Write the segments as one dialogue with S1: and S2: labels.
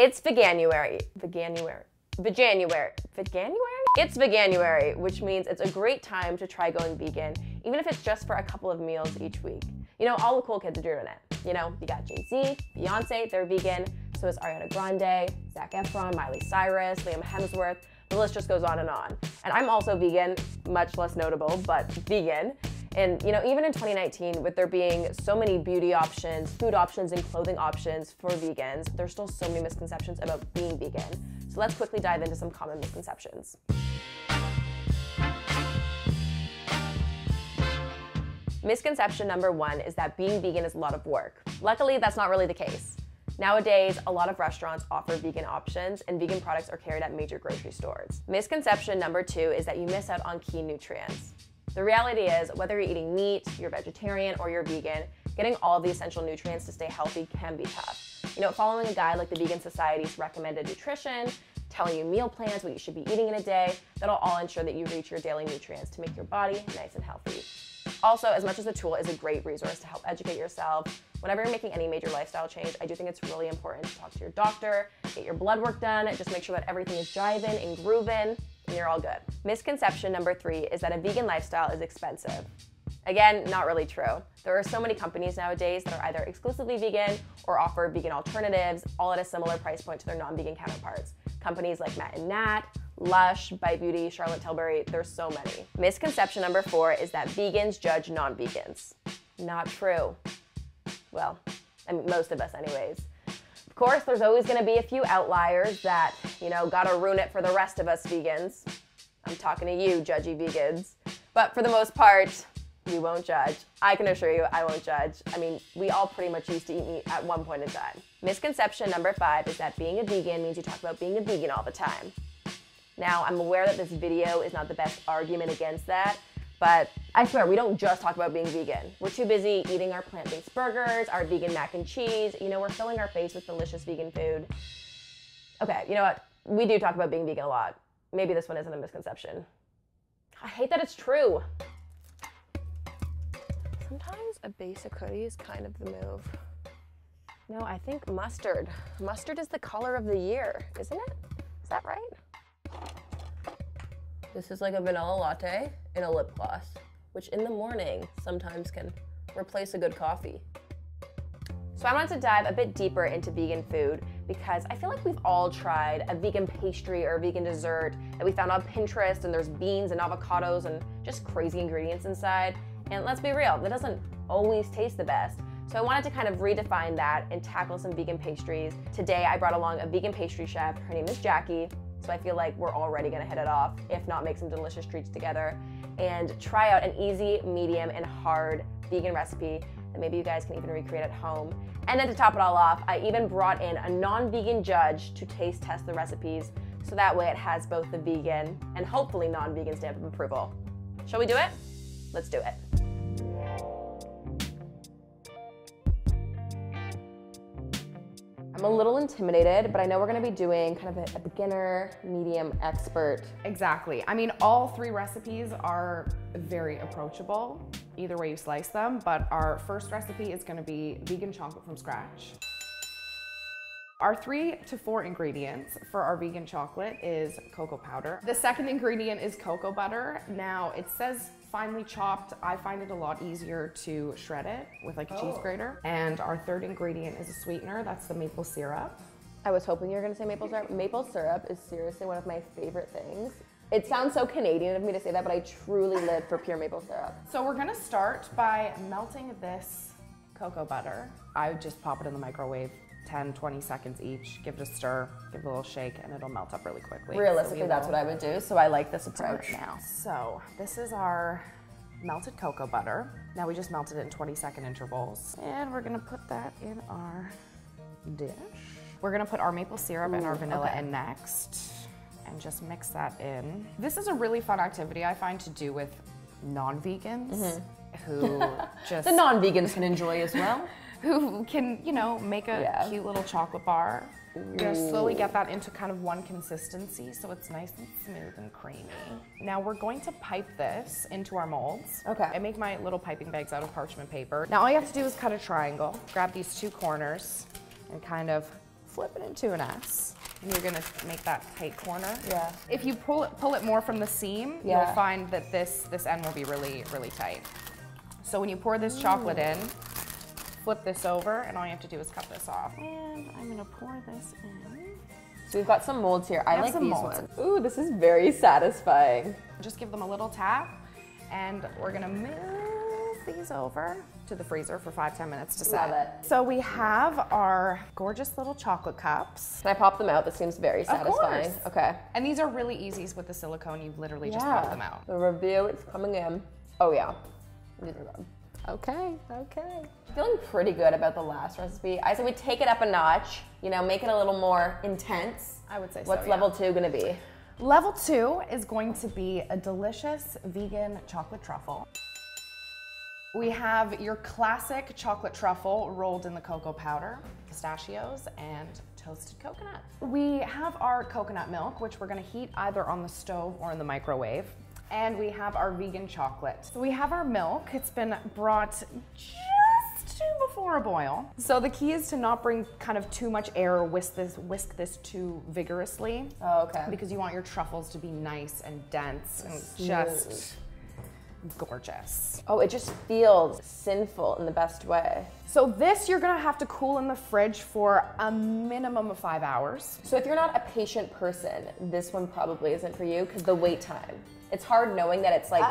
S1: It's Veganuary. Veganuary. Veganuary. Veganuary? It's Veganuary, which means it's a great time to try going vegan, even if it's just for a couple of meals each week. You know, all the cool kids are doing it. You know, you got Jay-Z, Beyonce, they're vegan. So is Ariana Grande, Zac Efron, Miley Cyrus, Liam Hemsworth. The list just goes on. And I'm also vegan, much less notable, but vegan. And you know, even in 2019, with there being so many beauty options, food options, and clothing options for vegans, there's still so many misconceptions about being vegan. So let's quickly dive into some common misconceptions. Misconception number 1 is that being vegan is a lot of work. Luckily, that's not really the case. Nowadays, a lot of restaurants offer vegan options, and vegan products are carried at major grocery stores. Misconception number 2 is that you miss out on key nutrients. The reality is, whether you're eating meat, you're vegetarian, or you're vegan, getting all of the essential nutrients to stay healthy can be tough. You know, following a guide like the Vegan Society's recommended nutrition, telling you meal plans, what you should be eating in a day, that'll all ensure that you reach your daily nutrients to make your body nice and healthy. Also, as much as the tool is a great resource to help educate yourself, whenever you're making any major lifestyle change, I do think it's really important to talk to your doctor, get your blood work done, just make sure that everything is jiving and grooving, and you're all good. Misconception number 3 is that a vegan lifestyle is expensive. Again, not really true. There are so many companies nowadays that are either exclusively vegan or offer vegan alternatives, all at a similar price point to their non-vegan counterparts. Companies like Matt and Nat, Lush, Bite Beauty, Charlotte Tilbury, there's so many. Misconception number 4 is that vegans judge non-vegans. Not true. Well, I mean, most of us anyways. Of course, there's always gonna be a few outliers that, you know, gotta ruin it for the rest of us vegans. I'm talking to you, judgy vegans. But for the most part, we won't judge. I can assure you, I won't judge. I mean, we all pretty much used to eat meat at one point in time. Misconception number 5 is that being a vegan means you talk about being a vegan all the time. Now, I'm aware that this video is not the best argument against that, but I swear, we don't just talk about being vegan. We're too busy eating our plant-based burgers, our vegan mac and cheese. You know, we're filling our face with delicious vegan food. Okay, you know what? We do talk about being vegan a lot. Maybe this one isn't a misconception. I hate that it's true. Sometimes a basic hoodie is kind of the move. No, I think mustard. Mustard is the color of the year, isn't it? Is that right? This is like a vanilla latte in a lip gloss, which in the morning sometimes can replace a good coffee. So I wanted to dive a bit deeper into vegan food because I feel like we've all tried a vegan pastry or a vegan dessert that we found on Pinterest, and there's beans and avocados and just crazy ingredients inside. And let's be real, that doesn't always taste the best. So I wanted to kind of redefine that and tackle some vegan pastries. Today I brought along a vegan pastry chef. Her name is Jackie. So I feel like we're already gonna hit it off, if not make some delicious treats together, and try out an easy, medium, and hard vegan recipe that maybe you guys can even recreate at home. And then to top it all off, I even brought in a non-vegan judge to taste test the recipes, so that way it has both the vegan and hopefully non-vegan stamp of approval. Shall we do it? Let's do it. I'm a little intimidated, but I know we're gonna be doing kind of a beginner, medium, expert.
S2: Exactly. I mean, all 3 recipes are very approachable, either way you slice them, but our first recipe is gonna be vegan chocolate from scratch. Our 3 to 4 ingredients for our vegan chocolate is cocoa powder. The second ingredient is cocoa butter. Now, it says finely chopped. I find it a lot easier to shred it with like a cheese grater. And our third ingredient is a sweetener. That's the maple syrup.
S1: I was hoping you were gonna say maple syrup. Maple syrup is seriously one of my favorite things. It sounds so Canadian of me to say that, but I truly live for pure maple syrup.
S2: So we're gonna start by melting this cocoa butter. I would just pop it in the microwave, 10, 20 seconds each, give it a stir, give it a little shake, and it'll melt up really quickly.
S1: Realistically, that's what I would do, so I like this approach.
S2: Now. So this is our melted cocoa butter. Now we just melted it in 20-second intervals. And we're gonna put that in our dish. We're gonna put our maple syrup and our vanilla in next, and just mix that in. This is a really fun activity I find to do with non-vegans who just...
S1: The non-vegans can enjoy as well.
S2: Who can, you know, make a cute little chocolate bar. You're gonna slowly get that into kind of one consistency so it's nice and smooth and creamy. Now we're going to pipe this into our molds.
S1: Okay.
S2: I make my little piping bags out of parchment paper. Now all you have to do is cut a triangle, grab these 2 corners, and kind of flip it into an S. And you're gonna make that tight corner.
S1: Yeah.
S2: If you pull it more from the seam,
S1: yeah.
S2: you'll find that this end will be really, really tight. So when you pour this chocolate in, flip this over, and all you have to do is cut this off. And I'm gonna pour this in.
S1: So we've got some molds here. I like these
S2: molds.
S1: ones. Ooh, this is very satisfying.
S2: Just give them a little tap, and we're gonna move these over to the freezer for 5-10 minutes to set.
S1: Love it.
S2: So we have our gorgeous little chocolate cups.
S1: Can I pop them out? This seems very satisfying.
S2: Of course.
S1: Okay.
S2: And these are really easy with the silicone. You literally just pop them out.
S1: The review is coming in. Oh yeah. These are good.
S2: Okay, okay.
S1: Feeling pretty good about the last recipe. I said we take it up a notch, you know, make it a little more intense.
S2: I would say so.
S1: What's level 2 gonna be?
S2: Level 2 is going to be a delicious vegan chocolate truffle. We have your classic chocolate truffle rolled in the cocoa powder, pistachios, and toasted coconut. We have our coconut milk, which we're gonna heat either on the stove or in the microwave. And we have our vegan chocolate. So we have our milk. It's been brought just before a boil. So the key is to not bring kind of too much air or whisk this too vigorously.
S1: Oh, okay.
S2: Because you want your truffles to be nice and dense and just gorgeous.
S1: Oh, it just feels sinful in the best way.
S2: So this you're gonna have to cool in the fridge for a minimum of 5 hours.
S1: So if you're not a patient person, this one probably isn't for you because the wait time. It's hard knowing that it's like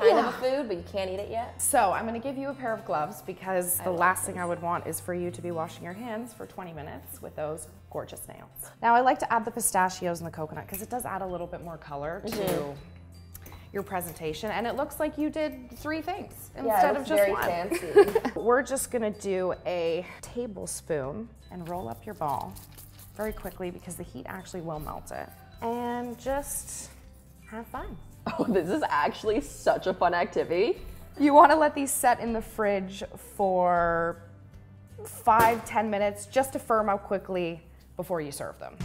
S1: kind of a food, but you can't eat it yet.
S2: So I'm gonna give you a pair of gloves because the last thing I would want is for you to be washing your hands for 20 minutes with those gorgeous nails. Now I like to add the pistachios and the coconut because it does add a little bit more color to your presentation, and it looks like you did 3 things instead of just
S1: very
S2: one.
S1: Fancy.
S2: We're just gonna do a tablespoon and roll up your ball very quickly because the heat actually will melt it. And just have fun.
S1: Oh, this is actually such a fun activity.
S2: You wanna let these set in the fridge for 5-10 minutes just to firm up quickly before you serve them.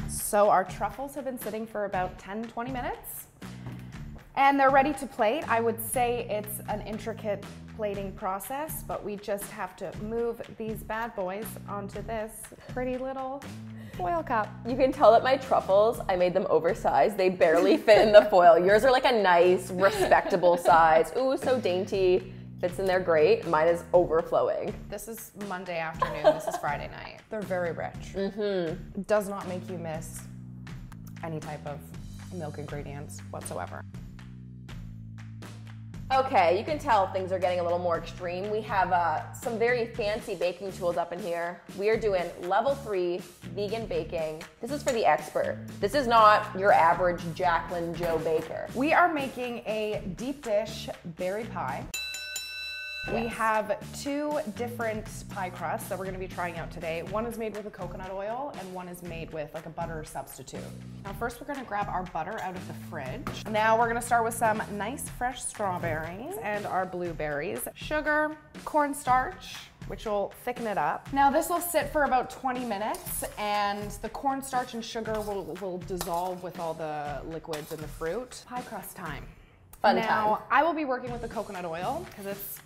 S2: So our truffles have been sitting for about 10-20 minutes and they're ready to plate. I would say it's an intricate plating process, but we just have to move these bad boys onto this pretty little foil cup.
S1: You can tell that my truffles, I made them oversized. They barely fit in the foil. Yours are like a nice, respectable size. Ooh, so dainty. Fits in there great. Mine is overflowing.
S2: This is Monday afternoon, this is Friday night. They're very rich. Does not make you miss any type of milk ingredients whatsoever.
S1: Okay, you can tell things are getting a little more extreme. We have some very fancy baking tools up in here. We are doing level 3 vegan baking. This is for the expert. This is not your average Jaclyn Joe baker.
S2: We are making a deep dish berry pie. We have 2 different pie crusts that we're gonna be trying out today. One is made with a coconut oil and one is made with like a butter substitute. Now first we're gonna grab our butter out of the fridge. Now we're gonna start with some nice fresh strawberries and our blueberries, sugar, cornstarch, which will thicken it up. Now this will sit for about 20 minutes and the cornstarch and sugar will dissolve with all the liquids in the fruit. Pie crust time.
S1: Fun
S2: now,
S1: time.
S2: I will be working with the coconut oil because it's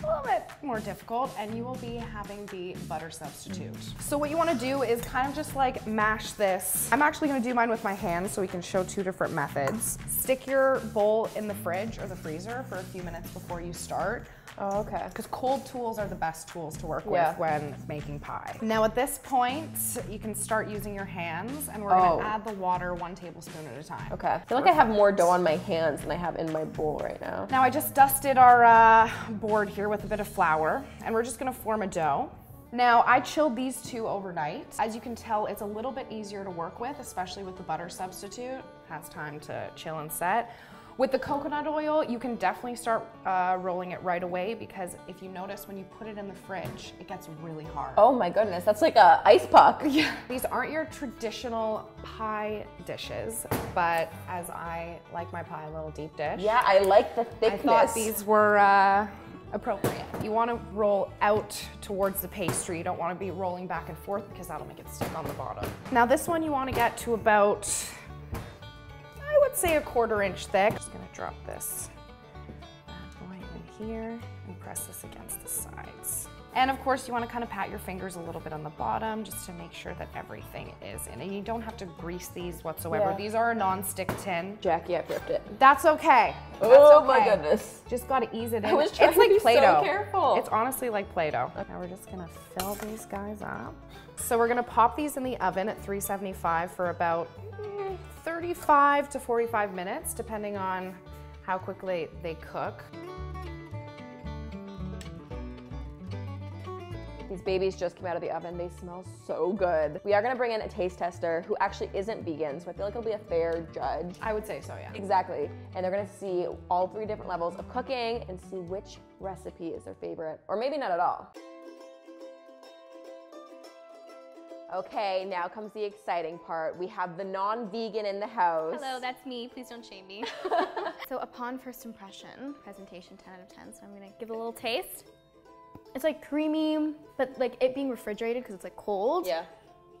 S2: a little bit more difficult, and you will be having the butter substitute. So what you want to do is kind of just like mash this. I'm actually going to do mine with my hands so we can show 2 different methods. Stick your bowl in the fridge or the freezer for a few minutes before you start.
S1: Oh, okay.
S2: Because cold tools are the best tools to work with when making pie. Now at this point, you can start using your hands, and we're gonna add the water 1 tablespoon at a time.
S1: Okay. I feel like I have more dough on my hands than I have in my bowl right now.
S2: Now I just dusted our board here with a bit of flour, and we're just gonna form a dough. Now I chilled these 2 overnight. As you can tell, it's a little bit easier to work with, especially with the butter substitute. Has time to chill and set. With the coconut oil, you can definitely start rolling it right away because if you notice when you put it in the fridge, it gets really hard.
S1: Oh my goodness, that's like a ice puck.
S2: Yeah. These aren't your traditional pie dishes, but as I like my pie a little deep dish.
S1: Yeah, I like the thickness.
S2: I thought these were appropriate. You want to roll out towards the pastry. You don't want to be rolling back and forth because that'll make it stick on the bottom. Now this one you want to get to about, I would say, a 1/4 inch thick. Just gonna drop this bad boy in here and press this against the sides. And of course, you want to kind of pat your fingers a little bit on the bottom just to make sure that everything is in. And you don't have to grease these whatsoever.
S1: Yeah.
S2: These are a non-stick tin.
S1: Jackie, I've ripped it.
S2: That's okay. That's
S1: Oh
S2: okay.
S1: my goodness.
S2: Just got to ease it in.
S1: I was trying
S2: it's
S1: to
S2: like
S1: be
S2: Play-Doh.
S1: so careful.
S2: It's honestly like Play-Doh. Now we're just gonna fill these guys up. So we're gonna pop these in the oven at 375 for about 35 to 45 minutes, depending on how quickly they cook.
S1: These babies just came out of the oven. They smell so good. We are gonna bring in a taste tester who actually isn't vegan, so I feel like it'll be a fair judge.
S2: I would say so, yeah.
S1: Exactly. And they're gonna see all 3 different levels of cooking and see which recipe is their favorite, or maybe not at all. Okay, now comes the exciting part. We have the non-vegan in the house.
S3: Hello, that's me. Please don't shame me. So upon first impression, presentation 10 out of 10, so I'm gonna give it a little taste. It's like creamy, but like it being refrigerated because it's like cold.
S1: Yeah.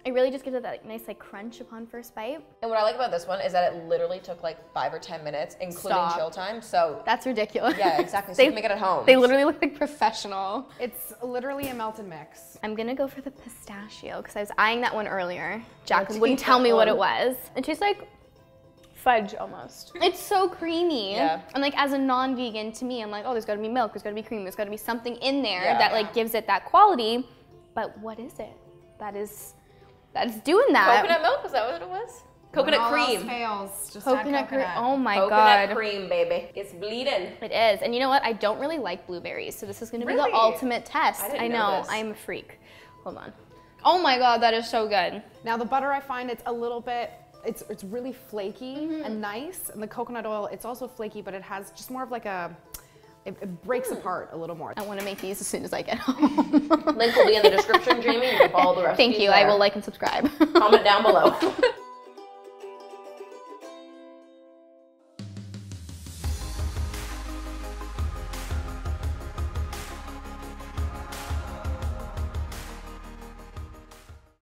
S3: It really just gives it that like, nice like crunch upon first bite.
S1: And what I like about this one is that it literally took like 5 or 10 minutes, including
S3: Stop.
S1: chill time. So
S3: That's ridiculous.
S1: yeah, exactly. So you can make it at home.
S3: They literally look like professional.
S2: It's literally a melted mix.
S3: I'm gonna go for the pistachio because I was eyeing that one earlier. Jaclyn
S1: taste
S3: wouldn't tell
S1: that
S3: me what
S1: one.
S3: it was. It tastes like fudge almost. It's so creamy.
S1: Yeah.
S3: And like as a non-vegan, to me, I'm like, oh, there's gotta be milk, there's gotta be cream, there's gotta be something in there
S1: Yeah.
S3: that like gives it that quality. But what is it? That is doing that.
S1: Coconut milk, is that what it was? Coconut
S2: When all else
S1: cream.
S2: fails, just add
S3: Coconut cream.
S2: coconut.
S3: Oh my
S1: Coconut
S3: god.
S1: cream, baby. It's bleeding.
S3: It is. And you know what? I don't really like blueberries, so this is gonna be
S2: Really?
S3: the ultimate test.
S1: I didn't
S3: I
S1: know
S3: know.
S1: this.
S3: I am a freak. Hold on. Oh my god, that is so good.
S2: Now the butter, I find it's a little bit, it's really flaky and nice. And the coconut oil, it's also flaky, but it has just more of like a, it breaks apart a little more.
S3: I want to make these as soon as I get home.
S1: Link will be in the description, Jamie. You can follow the recipe.
S3: Thank you. I will like and subscribe.
S1: Comment down below.